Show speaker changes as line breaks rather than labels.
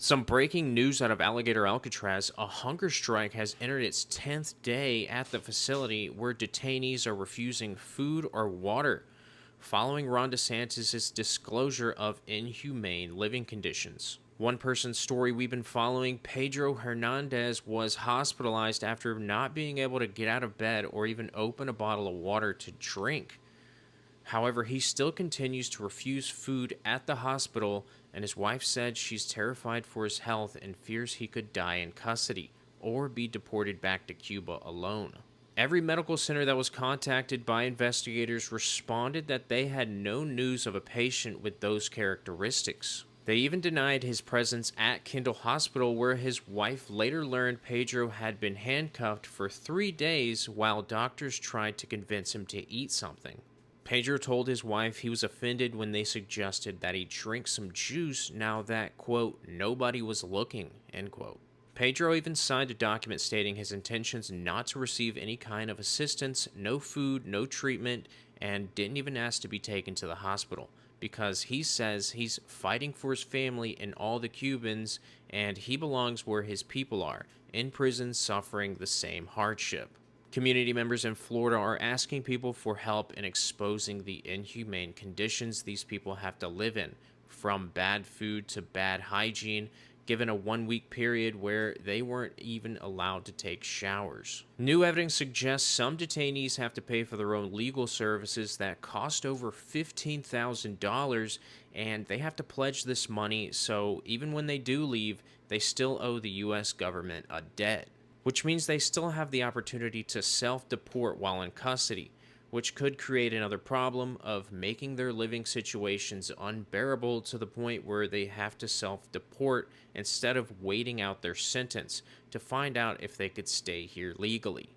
Some breaking news out of Alligator Alcatraz: a hunger strike has entered its 10th day at the facility where detainees are refusing food or water, following Ron DeSantis' disclosure of inhumane living conditions. One person's story we've been following: Pedro Hernandez was hospitalized after not being able to get out of bed or even open a bottle of water to drink. However, he still continues to refuse food at the hospital, and his wife said she's terrified for his health and fears he could die in custody or be deported back to Cuba alone. Every medical center that was contacted by investigators responded that they had no news of a patient with those characteristics. They even denied his presence at Kendall Hospital, where his wife later learned Pedro had been handcuffed for 3 days while doctors tried to convince him to eat something. Pedro told his wife he was offended when they suggested that he drink some juice now that, quote, nobody was looking, end quote. Pedro even signed a document stating his intentions not to receive any kind of assistance, no food, no treatment, and didn't even ask to be taken to the hospital because he says he's fighting for his family and all the Cubans, and he belongs where his people are, in prison suffering the same hardship. Community members in Florida are asking people for help in exposing the inhumane conditions these people have to live in, from bad food to bad hygiene, given a 1 week period where they weren't even allowed to take showers. New evidence suggests some detainees have to pay for their own legal services that cost over $15,000, and they have to pledge this money, so even when they do leave, they still owe the U.S. government a debt, which means they still have the opportunity to self-deport while in custody, which could create another problem of making their living situations unbearable to the point where they have to self-deport instead of waiting out their sentence to find out if they could stay here legally.